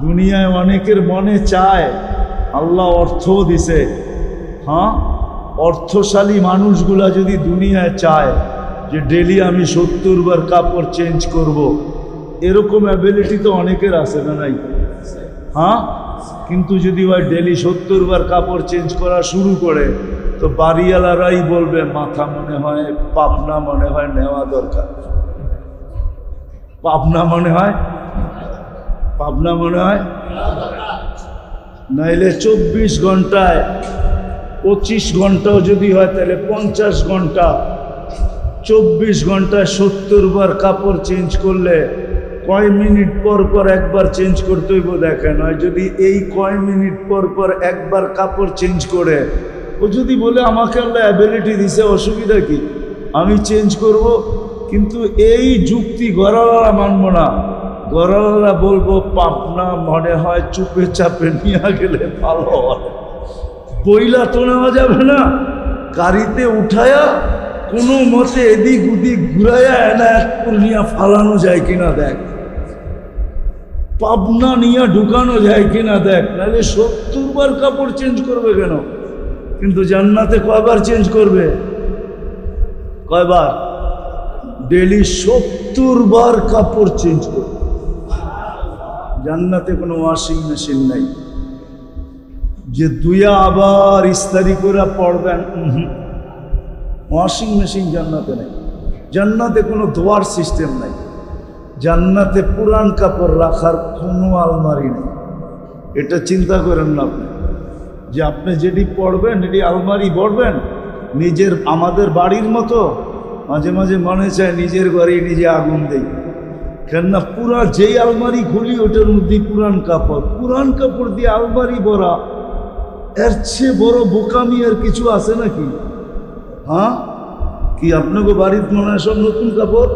[SPEAKER 1] দুনিয়ায় অনেকের মনে চায়, আল্লাহ অর্থও দিছে, অর্থশালী মানুষগুলা যদি দুনিয়ায় চায় যে ডেলি আমি 70 বার কাপড় চেঞ্জ করব, এরকম অ্যাবিলিটি তো অনেকের আছে না নাই? কিন্তু যদি ওই ডেলি 70 বার কাপড় চেঞ্জ করা শুরু করে, তো বাড়িওয়ালারাই বলবে মাথা মনে হয় পাবনা মনে হয় নেওয়া দরকার, পাবনা মনে হয় নাইলে 24 ঘন্টায় 25 ঘন্টাও যদি হয় তাহলে 50 ঘন্টা, 24 ঘন্টায় 70 বার কাপড় চেঞ্জ করলে কয় মিনিট পর পর একবার চেঞ্জ করতে হইব দেখেন। হয় যদি এই কয় মিনিট পর পর একবার কাপড় চেঞ্জ করে, ও যদি বলে আমাকে আল্লাহ অ্যাবিলিটি দিছে, অসুবিধা কি, আমি চেঞ্জ করব, কিন্তু এই যুক্তি গড়াওয়ালা মানব না। গরলরা বলবো পাবনা মনে হয় চুপে চাপে নিয়ে গেলে ভালো হয়। পয়লা তো নেওয়া যাবে না, গাড়িতে উঠায়া কোনো মতে এদিক ওদিক ঘুরাইয়া এনায়তপুর নিয়ে ফালানো যায় কিনা দেখ, পাবনা নিয়ে ঢুকানো যায় কিনা দেখ, নাহলে 70 বার কাপড় চেঞ্জ করবে কেন? কিন্তু জান্নাতে কয়বার চেঞ্জ করবে? কয়বার? ডেলি 70 বার কাপড় চেঞ্জ করবে। জান্নাতে কোনো ওয়াশিং মেশিন নাই যে দুইয়া আবার ইস্তারি করে পড়বেন। ওয়াশিং মেশিন জান্নাতে নেই। জান্নাতে কোনো ধোয়ার সিস্টেম নাই। জান্নাতে পুরান কাপড় রাখার কোনো আলমারি নেই। এটা চিন্তা করেন না আপনি, যে আপনি যেটি পড়বেন এটি আলমারি পড়বেন নিজের। আমাদের বাড়ির মতো মাঝে মাঝে মনে চায় নিজের ঘরে নিজে আগুন দেই, কেননা পুরা যেই আলমারি খুলি ওটার মধ্যে পুরান কাপড়। পুরান কাপড় দিয়ে আলমারি ভরা, এর চেয়ে বড় বোকামি আর কিছু আছে নাকি? হ্যাঁ, কি আপনাকে বাড়িতে মনে হয় সব নতুন কাপড়?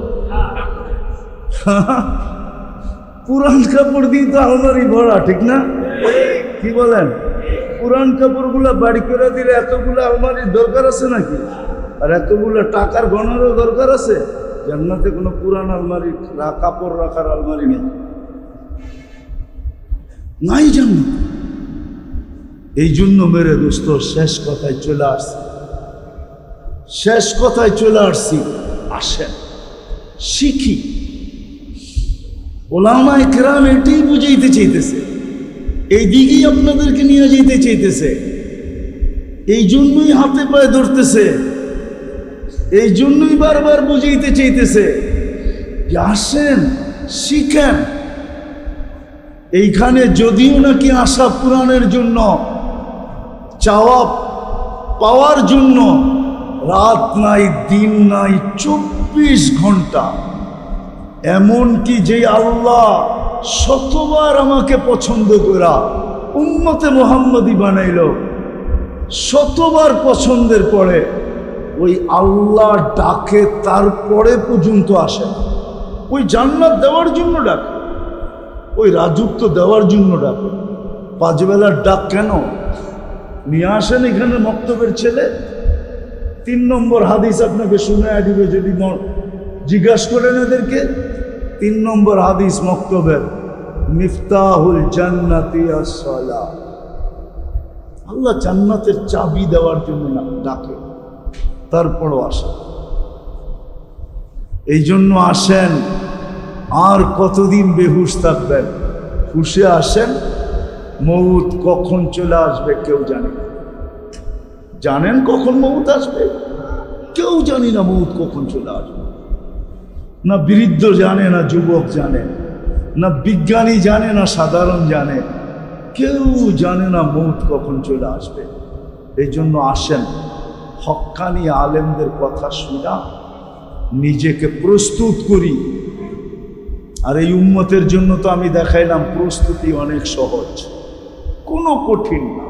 [SPEAKER 1] পুরান কাপড় দিয়ে তো আলমারি ভরা, ঠিক না? কি বলেন? পুরান কাপড়গুলা বাড়ি করে দিলে এতগুলো আলমারির দরকার আছে নাকি? আর এতগুলো টাকার গণারও দরকার আছে? জান্নাতে কোনো পুরান আলমারি, কাপড় রাখার আলমারি নেই, নাই জান্নাতে। এই জন্য মেরে দোস্ত শেষ কথায় চলে আসছি, শেষ কথায় চলে আসছি। আসেন শিখি। ওলামায়ে কেরাম এটাই বুঝাইতে চাইতেছে, এই দিকেই আপনাদেরকে নিয়ে যেতে চাইতেছে। এই জন্যই হাতে পায়ে ধরতেছে, এই জন্যই বারবার বুঝাইতে চাইতেছে যে আসেন শিখেন। এইখানে যদিও নাকি আশা পূরণের জন্য, চাওয়া পাওয়ার জন্য রাত নাই দিন নাই, 24 ঘন্টা। এমনকি যে আল্লাহ শতবার আমাকে পছন্দ করা উম্মতে মুহাম্মদী বানাইল, শতবার পছন্দের পরে ওই আল্লাহ ডাকে তারপরে পর্যন্ত আসে। ওই জান্নাত দেওয়ার জন্য ডাকে, ওই রাজত্ব দেওয়ার জন্য ডাকে। 5 বেলার ডাক কেন? নিয়ে আসেন এখানে মক্তবের ছেলে। 3 নম্বর হাদিস আপনাকে শুনে দিবে যদি জিজ্ঞাসা করেন এদেরকে। 3 নম্বর হাদিস মক্তবের, মিফতাহুল জান্নাতি আস-সালাহ। আল্লাহ জান্নাতের চাবি দেওয়ার জন্য ডাকে, তারপরও আসে। এই জন্য আসেন। আর কতদিন বেহুশ থাকবেন? হুশে আসেন। মৌত কখন চলে আসবে কেউ জানে না। জানেন কখন মৌত আসবে? কেউ জানি না মৌত কখন চলে আসবে। না বৃদ্ধ জানে, না যুবক জানে, না বিজ্ঞানী জানে, না সাধারণ জানে। কেউ জানে না মৌত কখন চলে আসবে। এই জন্য আসেন, হক্কানি আলেমদের কথা শুনা নিজেকে প্রস্তুত করি। আর এই উম্মতের জন্য তো আমি দেখাইলাম প্রস্তুতি অনেক সহজ, কোনো কঠিন না,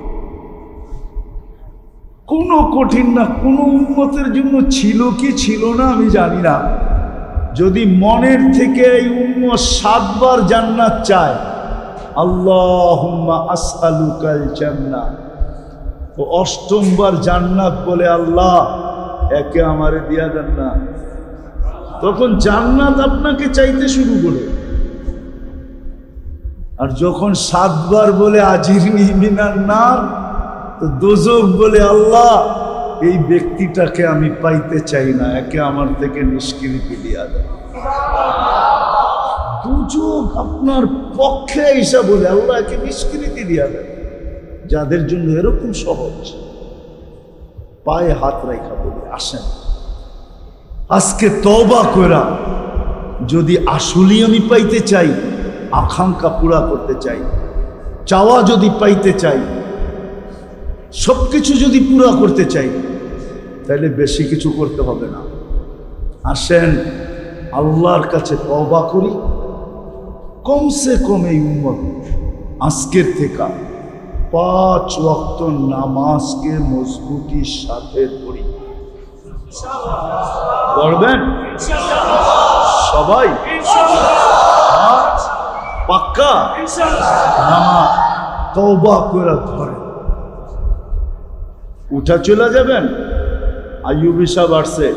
[SPEAKER 1] কোনো কঠিন না। কোনো উম্মতের জন্য ছিল কি ছিল না আমি জানি না। যদি মনের থেকে এই উম্মত 7 বার জান্নাত চায়, আল্লাহুম্মা আসআলুকাল জান্নাহ, ও 8ম বার জান্নাত বলে আল্লাহ একে আমারে দিয়া দেন না, তখন জান্নাত আপনাকে চাইতে শুরু করে। আর যখন 7 বার বলে আজিরনি মিনান নার, তো দোজখ বলে আল্লাহ এই ব্যক্তিটাকে আমি পাইতে চাই না, একে আমার থেকে নিষ্কৃতি দিয়া দেন। দোজখ আপনার পক্ষে এসে বলে আল্লাহ একে নিষ্কৃতি দিয়া দেন। যাদের জন্য এরকম সহজ, পায়ে হাত রাখা বলে আসেন আজকে তওবা করা। যদি আসলেই আমি পাইতে চাই, আকাঙ্ক্ষা পুরা করতে চাই, চাওয়া যদি পাইতে চাই, সবকিছু যদি পুরা করতে চাই, তাহলে বেশি কিছু করতে হবে না। আসেন আল্লাহর কাছে তওবা করি। কমসে কম এই উম্মত আজকের থেকে 5 ওয়াক্ত নামাজকে মজবুতির সাথে পড়ি। করবেন সবাই? পাক্কা নামা তওবা করে ধরে উঠা চলে যাবেন। আইয়ুবী সাহেব আসছে,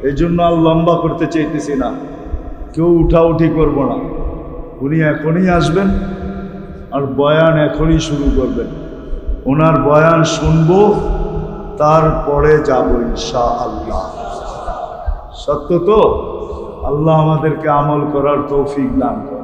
[SPEAKER 1] এই জন্য আর লম্বা করতে চাইতেছি না, কেউ উঠাউঠি করব না। উনি এখনই আসবেন আর বয়ান এখনই শুরু করবেন। ওনার বয়ান শুনবো, তারপরে যাব ইনশাআল্লাহ। সত্য তো? আল্লাহ আমাদেরকে আমল করার তৌফিক দান করে।